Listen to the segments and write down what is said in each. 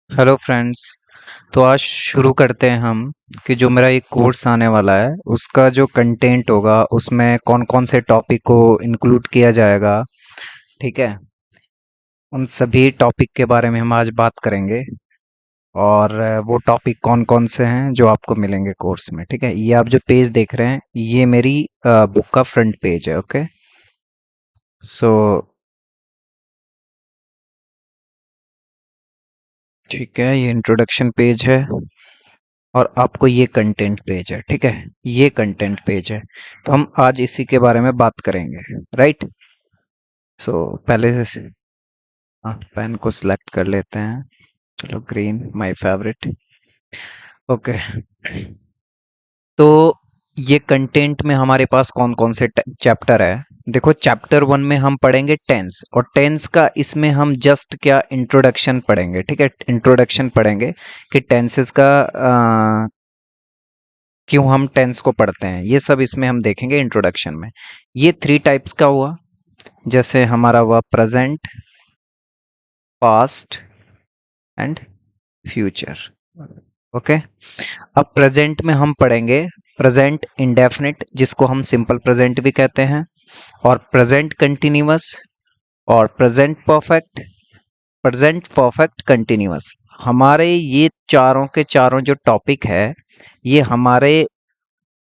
Hello friends. तो आज शुरू करते हैं हम कि जो मेरा एक कोर्स आने वाला है उसका जो कंटेंट होगा उसमें कौन कौन से टॉपिक को इंक्लूड किया जाएगा। ठीक है, उन सभी टॉपिक के बारे में हम आज बात करेंगे। और वो टॉपिक कौन कौन से हैं जो आपको मिलेंगे कोर्स में। ठीक है, ये आप जो पेज देख रहे हैं ये मेरी बुक का फ्रंट पेज है। ओके, सो ठीक है, ये इंट्रोडक्शन पेज है और आपको ये कंटेंट पेज है। ठीक है, ये कंटेंट पेज है। तो हम आज इसी के बारे में बात करेंगे। राइट, सो पहले से पेन को सिलेक्ट कर लेते हैं। चलो, ग्रीन माय फेवरेट। ओके, तो ये कंटेंट में हमारे पास कौन कौन से चैप्टर है। देखो, चैप्टर 1 में हम पढ़ेंगे टेंस, और टेंस का इसमें हम जस्ट क्या इंट्रोडक्शन पढ़ेंगे। ठीक है, इंट्रोडक्शन पढ़ेंगे कि टेंसेस का क्यों हम टेंस को पढ़ते हैं, ये सब इसमें हम देखेंगे इंट्रोडक्शन में। ये 3 टाइप्स का हुआ, जैसे हमारा हुआ present, past and future. Okay, अब प्रेजेंट में हम पढ़ेंगे प्रेजेंट इंडेफिनिट, जिसको हम सिंपल प्रेजेंट भी कहते हैं, और प्रेजेंट कंटिन्यूअस, और present perfect, present perfect continuous. हमारे ये चारों के चारों जो टॉपिक है ये हमारे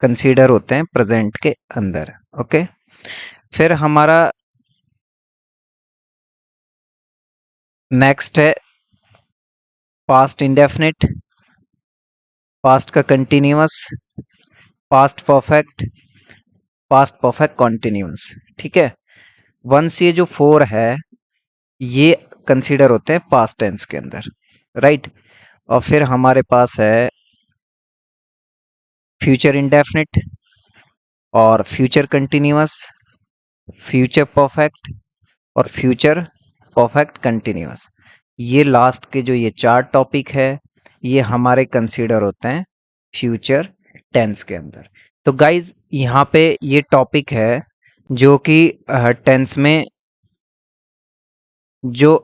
कंसीडर होते हैं प्रेजेंट के अंदर। ओके, फिर हमारा नेक्स्ट है पास्ट इंडेफिनिट, पास्ट का continuous, past perfect, past perfect continuous. ठीक है, वंस ये जो 4 है ये कंसीडर होते हैं पास्ट टेंस के अंदर। राइट, और फिर हमारे पास है फ्यूचर इंडेफिनिट, और फ्यूचर कंटिन्यूअस, फ्यूचर परफेक्ट, और फ्यूचर परफेक्ट कंटिन्यूअस। ये लास्ट के जो ये 4 टॉपिक है ये हमारे कंसीडर होते हैं फ्यूचर टेंस के अंदर। तो गाइज यहाँ पे ये टॉपिक है जो कि टेंस में जो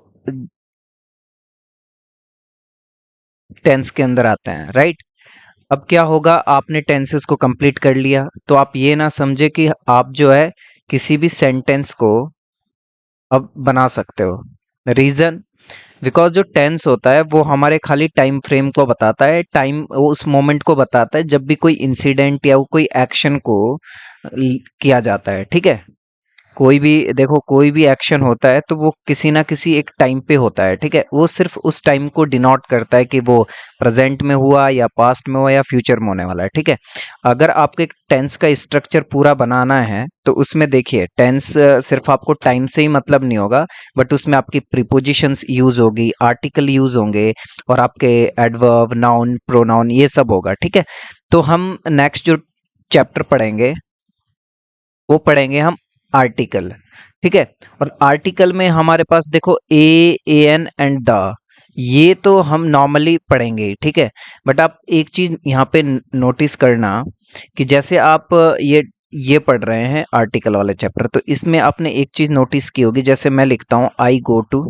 टेंस के अंदर आते हैं। राइट, अब क्या होगा, आपने टेंसेस को कंप्लीट कर लिया तो आप ये ना समझे कि आप जो है किसी भी सेंटेंस को अब बना सकते हो। रीजन, बिकॉज जो टेंस होता है वो हमारे खाली टाइम फ्रेम को बताता है, टाइम उस मोमेंट को बताता है जब भी कोई इंसिडेंट या कोई एक्शन को किया जाता है। ठीक है, कोई भी देखो, कोई भी एक्शन होता है तो वो किसी ना किसी एक टाइम पे होता है। ठीक है, वो सिर्फ उस टाइम को डिनोट करता है कि वो प्रेजेंट में हुआ या पास्ट में हुआ या फ्यूचर में होने वाला है। ठीक है, अगर आपको एक टेंस का स्ट्रक्चर पूरा बनाना है तो उसमें देखिए टेंस सिर्फ आपको टाइम से ही मतलब नहीं होगा, बट उसमें आपकी प्रीपोजिशंस यूज होगी, आर्टिकल यूज होंगे, और आपके एडवर्ब, नाउन, प्रोनाउन, ये सब होगा। ठीक है, तो हम नेक्स्ट जो चैप्टर पढ़ेंगे वो पढ़ेंगे हम आर्टिकल। ठीक है, और आर्टिकल में हमारे पास देखो एन एंड द, ये तो हम नॉर्मली पढ़ेंगे ही। ठीक है, बट आप एक चीज यहाँ पे नोटिस करना कि जैसे आप ये पढ़ रहे हैं आर्टिकल वाले चैप्टर, तो इसमें आपने एक चीज नोटिस की होगी, जैसे मैं लिखता हूँ आई गो टू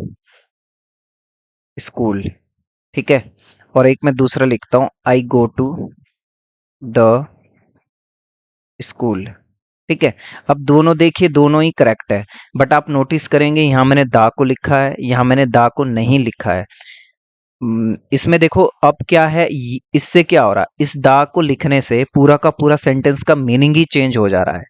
स्कूल। ठीक है, और एक मैं दूसरा लिखता हूँ आई गो टू द स्कूल। ठीक है, अब दोनों देखिए दोनों ही करेक्ट है, बट आप नोटिस करेंगे यहाँ मैंने दा को लिखा है, यहाँ मैंने दा को नहीं लिखा है। इसमें देखो अब क्या है, इससे क्या हो रहा है, इस दा को लिखने से पूरा का पूरा सेंटेंस का मीनिंग ही चेंज हो जा रहा है।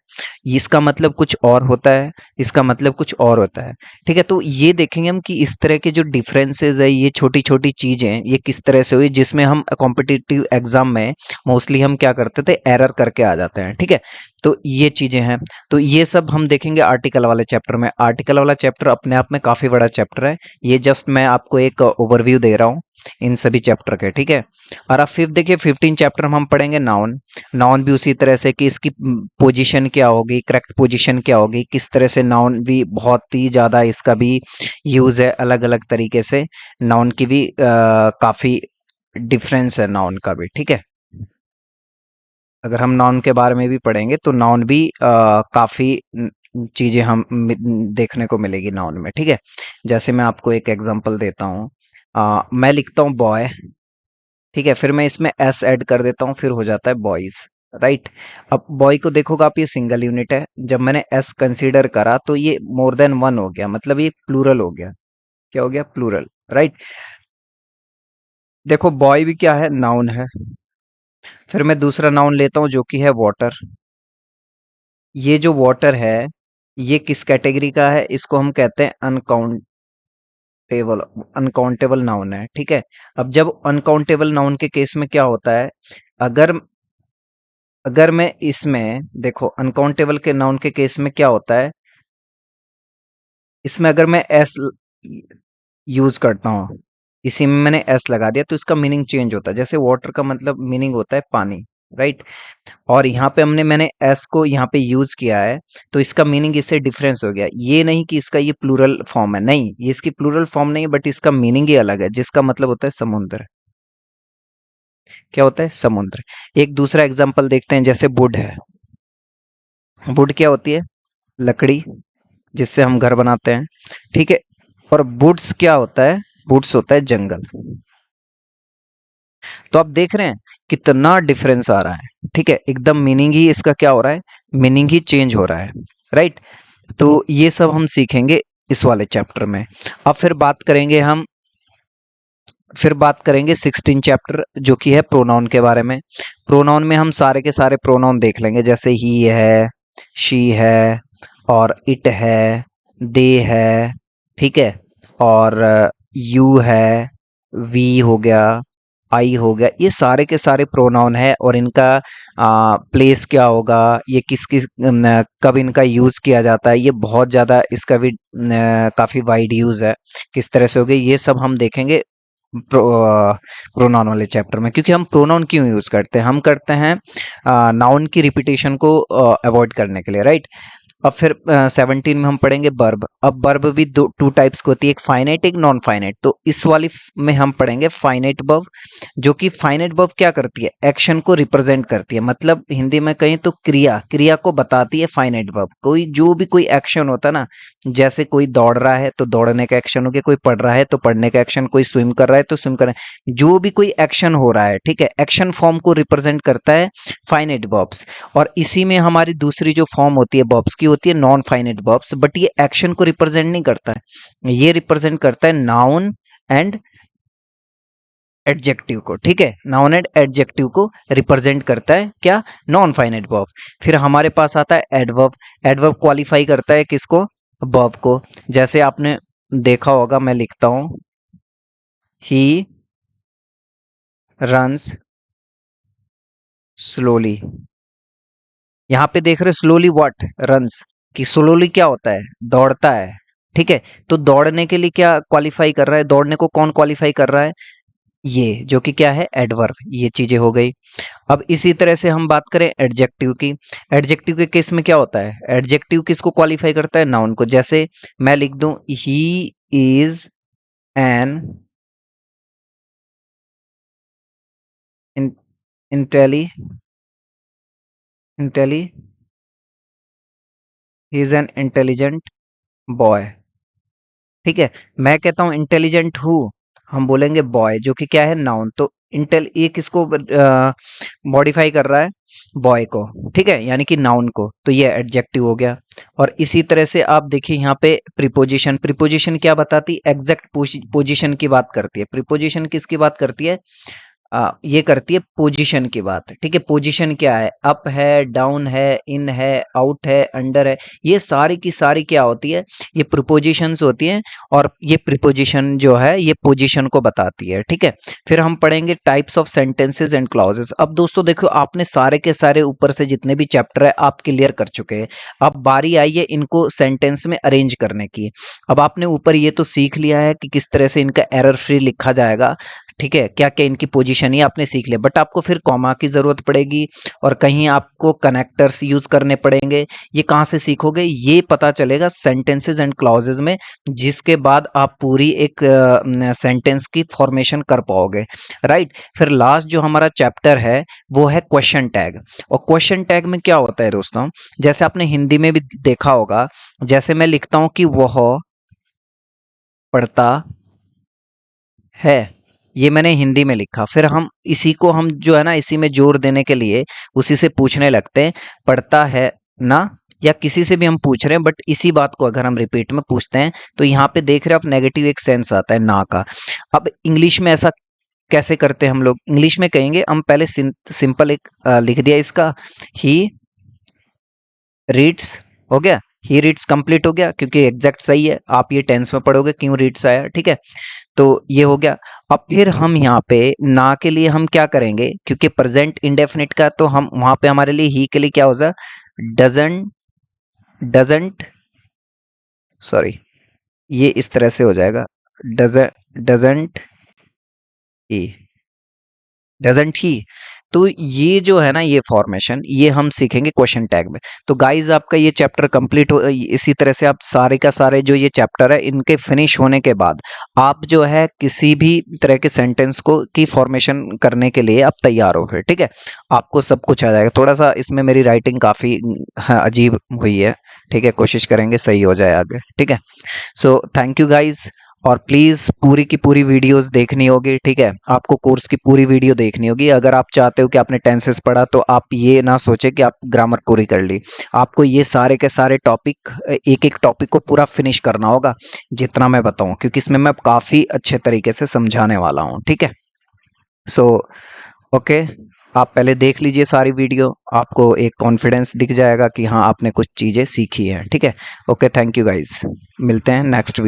इसका मतलब कुछ और होता है, इसका मतलब कुछ और होता है। ठीक है, तो ये देखेंगे हम कि इस तरह के जो डिफरेंसेस है, ये छोटी छोटी चीजें ये किस तरह से हुई, जिसमें हम कॉम्पिटिटिव एग्जाम में मोस्टली हम क्या करते थे, एरर करके आ जाते हैं। ठीक है, तो ये चीजें हैं, तो ये सब हम देखेंगे आर्टिकल वाले चैप्टर में। आर्टिकल वाला चैप्टर अपने आप में काफी बड़ा चैप्टर है, ये जस्ट मैं आपको एक ओवरव्यू दे रहा हूँ इन सभी चैप्टर के। ठीक है, और अब फिर देखिए 15 चैप्टर हम पढ़ेंगे नाउन। नाउन भी उसी तरह से कि इसकी पोजीशन क्या होगी, करेक्ट पोजीशन क्या होगी, किस तरह से नाउन भी बहुत ही ज़्यादा इसका भी यूज़ है, अलग अलग तरीके से नाउन की भी काफ़ी डिफरेंस है नाउन का भी। ठीक है, अगर हम नाउन के बारे में भी पढ़ेंगे तो नाउन भी काफ़ी चीज़ें देखने को मिलेगी नाउन में। ठीक है, जैसे मैं आपको एक एग्जांपल देता हूँ, मैं लिखता हूँ बॉय, ठीक है, फिर मैं इसमें एस ऐड कर देता हूँ, फिर हो जाता है बॉयज, राइट। अब बॉय को देखोगे आप, ये सिंगल यूनिट है, जब मैंने एस कंसीडर करा तो ये मोर देन वन हो गया, मतलब ये प्लूरल हो गया। क्या हो गया? Plural, right. देखो बॉय भी क्या है? नाउन है। फिर मैं दूसरा नाउन लेता हूँ जो कि है वाटर। ये जो वाटर है, ये किस कैटेगरी का है? इसको हम कहते हैं अनकाउंटेबल। अनकाउंटेबल नाउन है, ठीक है। अब जब अनकाउंटेबल नाउन के केस में क्या होता है, अगर अगर मैं इसमें देखो, अनकाउंटेबल के नाउन के केस में क्या होता है, इसमें अगर मैं एस यूज करता हूँ, इसी में मैंने एस लगा दिया, तो इसका मीनिंग चेंज होता है। जैसे वाटर का मतलब मीनिंग होता है पानी, राइट। और यहाँ पे मैंने एस को यहाँ पे यूज किया है, तो इसका मीनिंग इससे डिफरेंस हो गया। ये नहीं कि इसका ये प्लूरल फॉर्म है, नहीं, ये इसकी प्लूरल फॉर्म नहीं है, बट इसका मीनिंग ही अलग है, जिसका मतलब होता है समुद्र। क्या होता है? समुद्र। एक दूसरा एग्जाम्पल देखते हैं, जैसे वुड है। वुड क्या होती है? लकड़ी, जिससे हम घर बनाते हैं, ठीक है। और वुड्स क्या होता है? वुड्स होता है जंगल। तो आप देख रहे हैं कितना डिफरेंस आ रहा है, ठीक है। एकदम मीनिंग ही इसका क्या हो रहा है? मीनिंग ही चेंज हो रहा है, राइट। तो ये सब हम सीखेंगे इस वाले चैप्टर में। अब फिर बात करेंगे 16 चैप्टर, जो कि है प्रोनाउन के बारे में। प्रोनाउन में हम सारे के सारे प्रोनाउन देख लेंगे, जैसे ही है, शी है, और इट है, दे है, ठीक है, और यू है, वी हो गया, आई हो गया। ये सारे के सारे प्रोनाउन है, और इनका प्लेस क्या होगा, ये किस किस कब इनका यूज किया जाता है, ये बहुत ज्यादा इसका भी काफी वाइड यूज है। किस तरह से हो गई, ये सब हम देखेंगे प्रोनाउन वाले चैप्टर में। क्योंकि हम प्रोनाउन क्यों यूज करते हैं? हम करते हैं नाउन की रिपीटेशन को अवॉइड करने के लिए, राइट। अब फिर 17 में हम पढ़ेंगे बर्ब। अब बर्ब भी दो टू टाइप्स की होती है, एक फाइनाइट, एक नॉन फाइनाइट। तो इस वाली में हम पढ़ेंगे फाइनाइट वर्ब, जो कि फाइनाइट वर्ब क्या करती है? एक्शन को रिप्रेजेंट करती है, मतलब हिंदी में कहीं तो क्रिया क्रिया को बताती है फाइनाइट वर्ब। कोई जो भी कोई एक्शन होता है ना, जैसे कोई दौड़ रहा है तो दौड़ने का एक्शन हो गया, कोई पढ़ रहा है तो पढ़ने का एक्शन, कोई स्विम कर रहा है तो स्विम कर रहा है, जो भी कोई एक्शन हो रहा है, ठीक है, एक्शन फॉर्म को रिप्रेजेंट करता है फाइनाइट वर्ब्स। और इसी में हमारी दूसरी जो फॉर्म होती है वर्ब्स की, होती है नॉन फाइनाइट वर्ब्स, बट ये एक्शन को रिप्रेजेंट नहीं करता है, ये रिप्रेजेंट करता है नाउन एंड एडजेक्टिव को, ठीक है। नाउन एंड एडजेक्टिव को रिप्रेजेंट करता है क्या? Non finite verb. फिर हमारे पास आता है एडवर्ब। एडवर्ब क्वालिफाई करता है किसको? वर्ब को। जैसे आपने देखा होगा, मैं लिखता हूं, ही रन्स स्लोली। यहाँ पे देख रहे स्लोली व्हाट? रन्स। कि स्लोली क्या होता है? दौड़ता है, ठीक है। तो दौड़ने के लिए क्या क्वालिफाई कर रहा है? दौड़ने को कौन क्वालिफाई कर रहा है? ये, जो कि क्या है? एडवर्ब। ये चीजें हो गई। अब इसी तरह से हम बात करें एडजेक्टिव की। एडजेक्टिव के केस में क्या होता है? एडजेक्टिव किसको क्वालिफाई करता है? नाउन को। जैसे मैं लिख दूं, he is an Intelli Intelli he is an intelligent boy, ठीक है। मैं कहता हूं इंटेलिजेंट हूँ, हम बोलेंगे बॉय, जो कि क्या है? नाउन। तो इंटेल ये किसको मॉडिफाई कर रहा है? बॉय को, ठीक है, यानी कि नाउन को। तो ये एडजेक्टिव हो गया। और इसी तरह से आप देखिए यहाँ पे प्रीपोजिशन। प्रीपोजिशन क्या बताती? एग्जैक्ट पोजीशन की बात करती है। प्रीपोजिशन किसकी बात करती है? ये करती है पोजीशन की बात, ठीक है। पोजीशन क्या है? अप है, डाउन है, इन है, आउट है, अंडर है, ये सारी की सारी क्या होती है? ये प्रीपोजिशंस होती हैं। और ये प्रीपोजिशन जो है, ये पोजीशन को बताती है, ठीक है। फिर हम पढ़ेंगे types of sentences and clauses. अब दोस्तों देखो, आपने सारे के सारे ऊपर से जितने भी चैप्टर है आप क्लियर कर चुके हैं। अब बारी आई है इनको सेंटेंस में अरेंज करने की। अब आपने ऊपर ये तो सीख लिया है कि किस तरह से इनका एरर फ्री लिखा जाएगा, ठीक है, क्या क्या इनकी पोजीशन ही आपने सीख लिया। बट आपको फिर कॉमा की जरूरत पड़ेगी, और कहीं आपको कनेक्टर्स यूज करने पड़ेंगे। ये कहाँ से सीखोगे? ये पता चलेगा सेंटेंसेस एंड क्लॉजेस में, जिसके बाद आप पूरी एक सेंटेंस की फॉर्मेशन कर पाओगे, राइट। फिर लास्ट जो हमारा चैप्टर है वो है क्वेश्चन टैग। और क्वेश्चन टैग में क्या होता है दोस्तों? जैसे आपने हिंदी में भी देखा होगा, जैसे मैं लिखता हूं कि वह पढ़ता है, ये मैंने हिंदी में लिखा। फिर हम इसी को हम जो है ना इसी में जोर देने के लिए उसी से पूछने लगते हैं, पढ़ता है ना, या किसी से भी हम पूछ रहे हैं बट इसी बात को अगर हम रिपीट में पूछते हैं तो यहाँ पे देख रहे हो आप नेगेटिव एक सेंस आता है ना का। अब इंग्लिश में ऐसा कैसे करते हैं हम लोग? इंग्लिश में कहेंगे हम पहले सिंपल एक लिख दिया इसका, ही रीड्स, हो गया, ही रीड्स कंप्लीट हो गया क्योंकि एग्जैक्ट सही है। आप ये टेंस में पढ़ोगे क्यों रीड्स आया, ठीक है, तो ये हो गया। अब फिर हम यहाँ पे ना के लिए हम क्या करेंगे, क्योंकि प्रेजेंट इंडेफिनिट का तो हम वहां पे हमारे लिए ही के लिए क्या हो जाए, डजंट, डजंट, सॉरी ये इस तरह से हो जाएगा, डजंट ही, डजंट ही। तो ये जो है ना ये फॉर्मेशन ये हम सीखेंगे क्वेश्चन टैग में। तो गाइज आपका ये चैप्टर कंप्लीट हो, इसी तरह से आप सारे का सारे जो ये चैप्टर है इनके फिनिश होने के बाद आप जो है किसी भी तरह के सेंटेंस को की फॉर्मेशन करने के लिए आप तैयार हो फिर, ठीक है, आपको सब कुछ आ जाएगा। थोड़ा सा इसमें मेरी राइटिंग काफ़ी अजीब हुई है, ठीक है, कोशिश करेंगे सही हो जाए आगे, ठीक है। सो थैंक यू गाइज, और प्लीज़ पूरी की पूरी वीडियोस देखनी होगी, ठीक है, आपको कोर्स की पूरी वीडियो देखनी होगी। अगर आप चाहते हो कि आपने टेंसेस पढ़ा तो आप ये ना सोचे कि आप ग्रामर पूरी कर ली, आपको ये सारे के सारे टॉपिक एक एक टॉपिक को पूरा फिनिश करना होगा जितना मैं बताऊं, क्योंकि इसमें मैं काफ़ी अच्छे तरीके से समझाने वाला हूं, ठीक है। सो ओके, आप पहले देख लीजिए सारी वीडियो, आपको एक कॉन्फिडेंस दिख जाएगा कि हाँ आपने कुछ चीज़ें सीखी हैं, ठीक है। ओके, थैंक यू गाइज, मिलते हैं नेक्स्ट